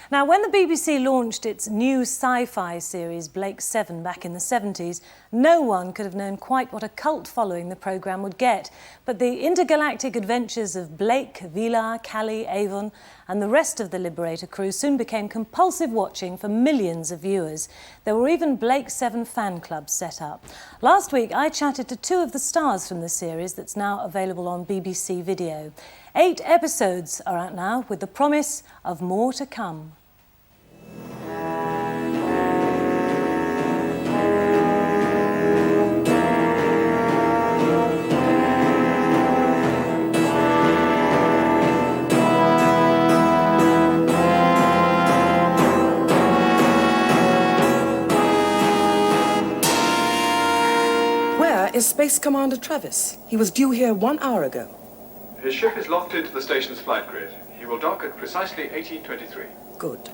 Now, when the BBC launched its new sci-fi series, Blake 7, back in the 70s, no one could have known quite what a cult following the programme would get. But the intergalactic adventures of Blake, Vila, Callie, Avon and the rest of the Liberator crew soon became compulsive watching for millions of viewers. There were even Blake 7 fan clubs set up. Last week, I chatted to two of the stars from the series that's now available on BBC Video. 8 episodes are out now, with the promise of more to come. Where is Space Commander Travis? He was due here 1 hour ago. His ship is locked into the station's flight grid. He will dock at precisely 1823. Good.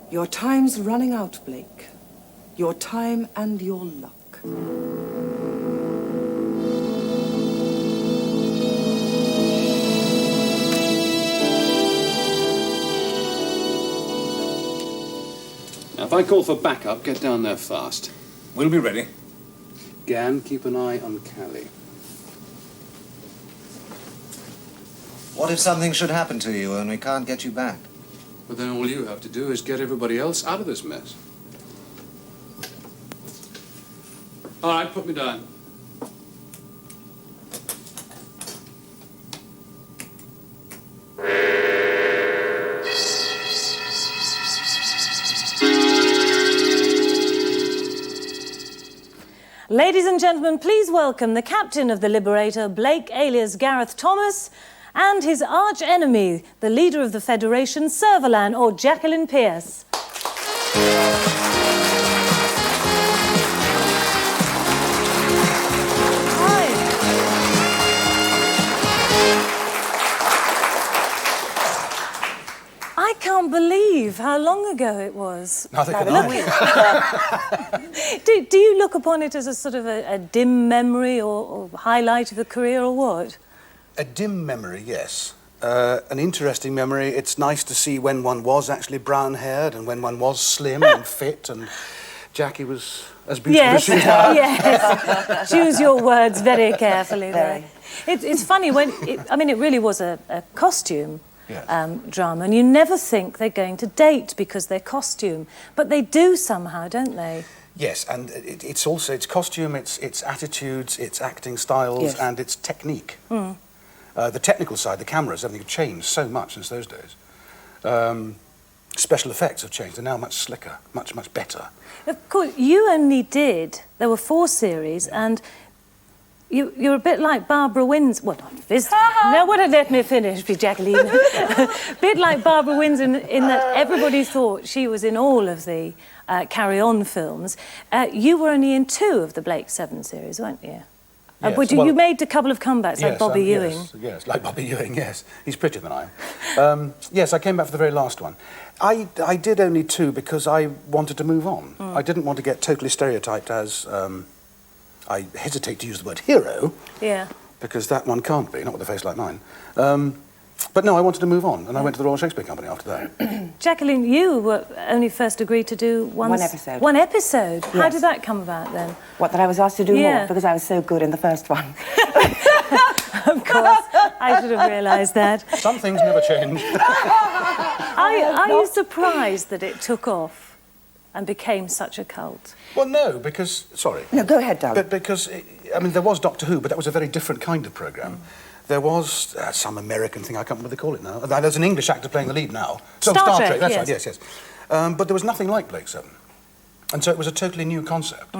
Your time's running out, Blake. Your time and your luck. Now, if I call for backup, get down there fast. We'll be ready. Gan, keep an eye on Callie. What if something should happen to you and we can't get you back? But then all you have to do is get everybody else out of this mess. All right, put me down. Ladies and gentlemen, please welcome the captain of the Liberator, Blake alias Gareth Thomas, and his arch-enemy, the leader of the Federation, Servalan, or Jacqueline Pearce. I can't believe how long ago it was. Neither can I. Do you look upon it as a sort of a dim memory or highlight of the career, or what? A dim memory, yes. An interesting memory. It's nice to see when one was actually brown-haired and when one was slim and fit, and Jackie was as beautiful as she is now. Yes. Choose your words very carefully there. It's funny, it really was a costume. Yes. Drama, and you never think they're going to date because they're costume, but they do somehow, don't they? Yes, and it's also its costume, its attitudes, its acting styles, Yes. and its technique. The technical side, the cameras, everything have changed so much since those days. Special effects have changed. They're now much slicker, much better. Of course, you only did. There were 4 series, and you're a bit like Barbara Windsor. Well, not physically. No, let me finish, Jacqueline. A bit like Barbara Windsor in that everybody thought she was in all of the Carry On films. You were only in 2 of the Blake 7 series, weren't you? Yes, but you made a couple of comebacks, like Bobby Ewing. Yes, like Bobby Ewing, yes. He's prettier than I am. Yes, I came back for the very last one. I did only 2 because I wanted to move on. I didn't want to get totally stereotyped as... I hesitate to use the word hero, because that one can't be, not with a face like mine. But no, I wanted to move on, and I went to the Royal Shakespeare Company after that. Jacqueline, you were only first agreed to do one episode. One episode? Yes. How did that come about, then? What, that I was asked to do more? Because I was so good in the first one. Of course, I should have realised that. Some things never change. Are you surprised that it took off and became such a cult? Well, no, because... Sorry. No, go ahead, darling. But because, there was Doctor Who, but that was a very different kind of programme. There was some American thing, I can't remember what they call it now. There's an English actor playing the lead now. So Star Trek, that's right, yes. But there was nothing like Blake 7. And so it was a totally new concept.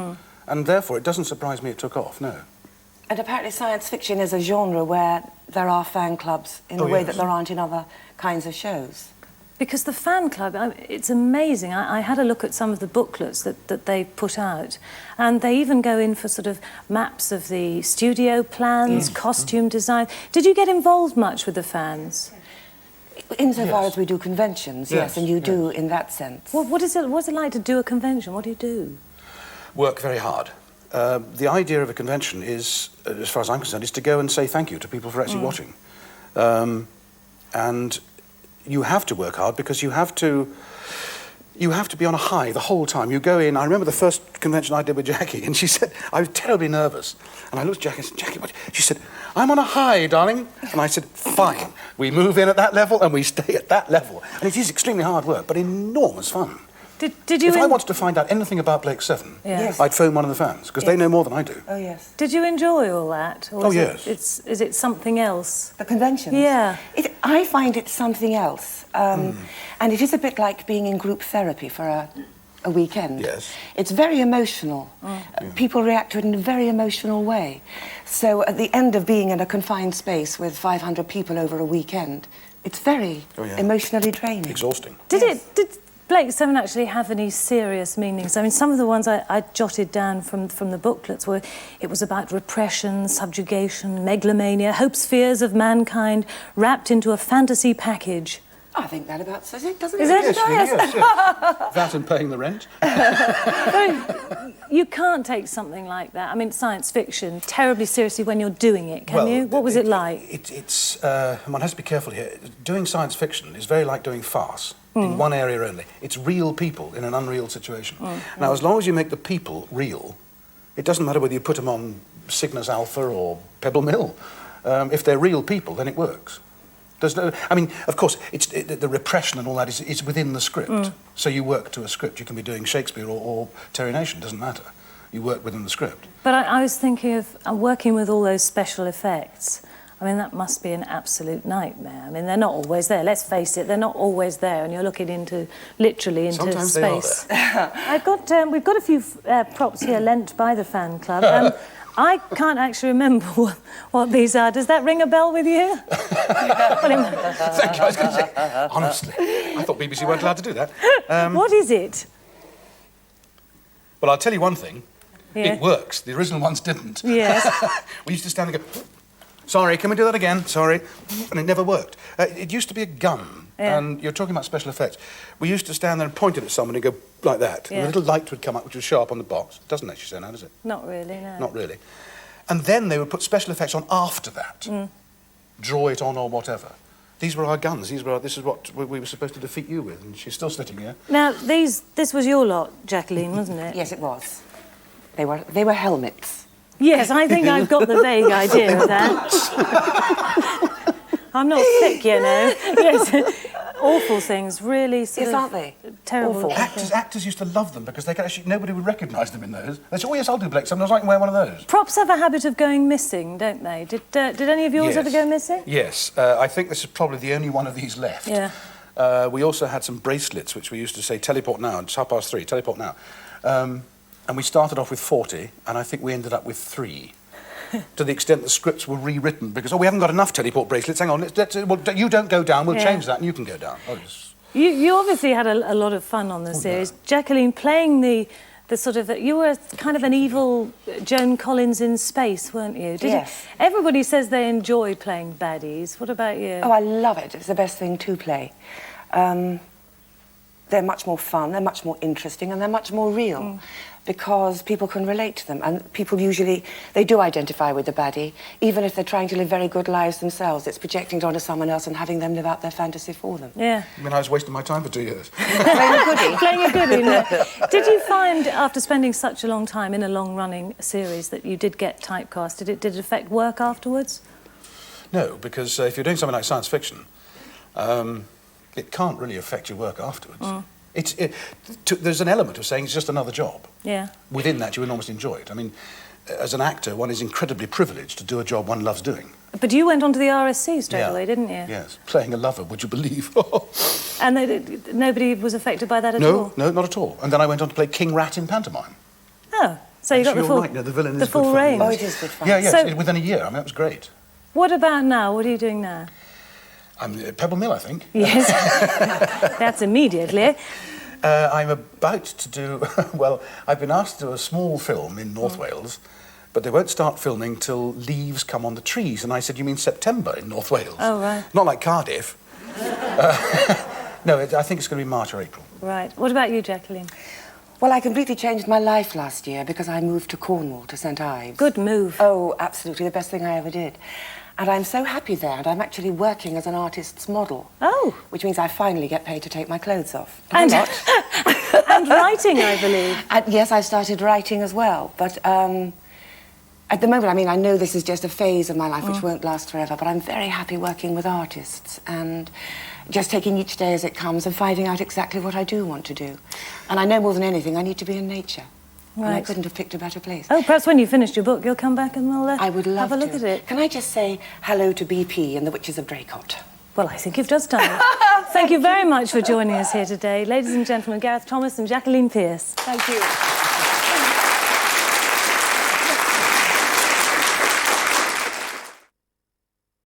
And therefore, it doesn't surprise me it took off, no. And apparently science fiction is a genre where there are fan clubs in the way that there aren't in other kinds of shows. Because the fan club, it's amazing. I had a look at some of the booklets that they put out, and they even go in for sort of maps of the studio plans, costume design. Did you get involved much with the fans? Insofar Yes. as we do conventions, yes, Yes, and you do yes. in that sense. What's it like to do a convention? What do you do? Work very hard. The idea of a convention is, as far as I'm concerned, is to go and say thank you to people for actually watching. And you have to work hard because you have to be on a high the whole time. You go in, I remember the first convention I did with Jackie, and she said, I was terribly nervous. And I looked at Jackie and said, Jackie, what? She said, I'm on a high, darling. And I said, fine. We move in at that level and we stay at that level. And it is extremely hard work, but enormous fun. Did you? If I wanted to find out anything about Blake 7, Yes. I'd phone one of the fans, because they know more than I do. Oh, yes. Did you enjoy all that? Or Oh, is yes. Is it something else? The conventions? Yeah. I find it something else. And it is a bit like being in group therapy for a weekend. Yes. It's very emotional. People react to it in a very emotional way. So at the end of being in a confined space with 500 people over a weekend, it's very emotionally draining. Exhausting. Did Blake 7 actually have any serious meanings? I mean, some of the ones I jotted down from the booklets were, it was about repression, subjugation, megalomania, hopes, fears of mankind, wrapped into a fantasy package. I think that about says it, doesn't it? Is it? Yes. That and paying the rent. You can't take something like that, I mean, science fiction, terribly seriously when you're doing it, can Well, you? What was it like? One has to be careful here. Doing science fiction is very like doing farce. In one area only. It's real people in an unreal situation. Now, as long as you make the people real, it doesn't matter whether you put them on Cygnus Alpha or Pebble Mill. If they're real people, then it works. There's no, I mean, of course, the repression and all that is within the script. So you work to a script. You can be doing Shakespeare or Terry Nation, doesn't matter. You work within the script. But I was thinking of working with all those special effects. I mean, that must be an absolute nightmare. I mean, they're not always there. Let's face it, they're not always there, and you're looking literally into Sometimes space. they are there. We've got a few props here lent by the fan club. I can't actually remember what these are. Does that ring a bell with you? Thank you. I was going to say, honestly, I thought BBC weren't allowed to do that. What is it? Well, I'll tell you one thing. Yeah. It works. The original ones didn't. Yes. We used to stand and go, sorry, can we do that again? Sorry. And it never worked. It used to be a gun, and you're talking about special effects. We used to stand there and point it at someone and go like that, and a little light would come up, which would show up on the box. It doesn't actually say now, does it? Not really, no. Not really. And then they would put special effects on after that. Draw it on or whatever. These were our guns. This is what we were supposed to defeat you with, and she's still sitting here. Now, this was your lot, Jacqueline, wasn't it? Yes, it was. They were helmets. Yes, I think I've got the vague idea of that. I'm not thick, you know. Yes, awful things, really sort of aren't they? Terrible. Awful. Actors used to love them because they could actually, nobody would recognise them in those. They said, oh yes, I'll do Blake 7, I can wear one of those. Props have a habit of going missing, don't they? Did any of yours ever go missing? Yes, I think this is probably the only one of these left. Yeah. We also had some bracelets, which we used to say, teleport now, it's 3:30, teleport now. And we started off with 40, and I think we ended up with 3. To the extent the scripts were rewritten, because, we haven't got enough teleport bracelets, hang on, you don't go down, we'll change that, and you can go down. You obviously had a lot of fun on the series. No. Jacqueline, playing the sort of... You were kind of an evil Joan Collins in space, weren't you? Yes. Everybody says they enjoy playing baddies. What about you? Oh, I love it. It's the best thing to play. They're much more fun, they're much more interesting, and they're much more real. Because people can relate to them, and people usually, they do identify with the baddie, even if they're trying to live very good lives themselves. It's projecting it onto someone else and having them live out their fantasy for them. Yeah. I mean, I was wasting my time for 2 years. Playing a goodie. Playing a goodie, no. Did you find, after spending such a long time in a long-running series, that you did get typecast? Did it affect work afterwards? No, because if you're doing something like science fiction, it can't really affect your work afterwards. There's an element of saying it's just another job. Yeah. Within that, you enormously enjoy it. I mean, as an actor, one is incredibly privileged to do a job one loves doing. But you went on to the RSC straight away, didn't you? Yes, playing a lover, would you believe? And nobody was affected by that at all? No, not at all. And then I went on to play King Rat in pantomime. Oh, so you got the full, right, no, the villain the is full good fun. range. Oh, it is good fun. Yeah, yes, So- within a year. I mean, that was great. What about now? What are you doing now? I'm at Pebble Mill, I think. Yes. That's immediately. I'm about to do, well, I've been asked to do a small film in North Wales, but they won't start filming till leaves come on the trees. And I said, you mean September in North Wales? Oh, right. Not like Cardiff. No, I think it's going to be March or April. Right. What about you, Jacqueline? Well, I completely changed my life last year because I moved to Cornwall, to St Ives. Good move. Oh, absolutely, the best thing I ever did. And I'm so happy there, and I'm actually working as an artist's model. Oh. Which means I finally get paid to take my clothes off. And, I'm not. and writing, I believe. And yes, I started writing as well, but at the moment, I mean, I know this is just a phase of my life which won't last forever, but I'm very happy working with artists and just taking each day as it comes and finding out exactly what I do want to do. And I know more than anything, I need to be in nature. Right. And I couldn't have picked a better place. Oh, perhaps when you've finished your book, you'll come back and we'll I would love have a look at it. Can I just say hello to BP and the Witches of Draycott? Well, I think you've just done it. Thank you very much for joining us here today. Ladies and gentlemen, Gareth Thomas and Jacqueline Pearce. Thank you.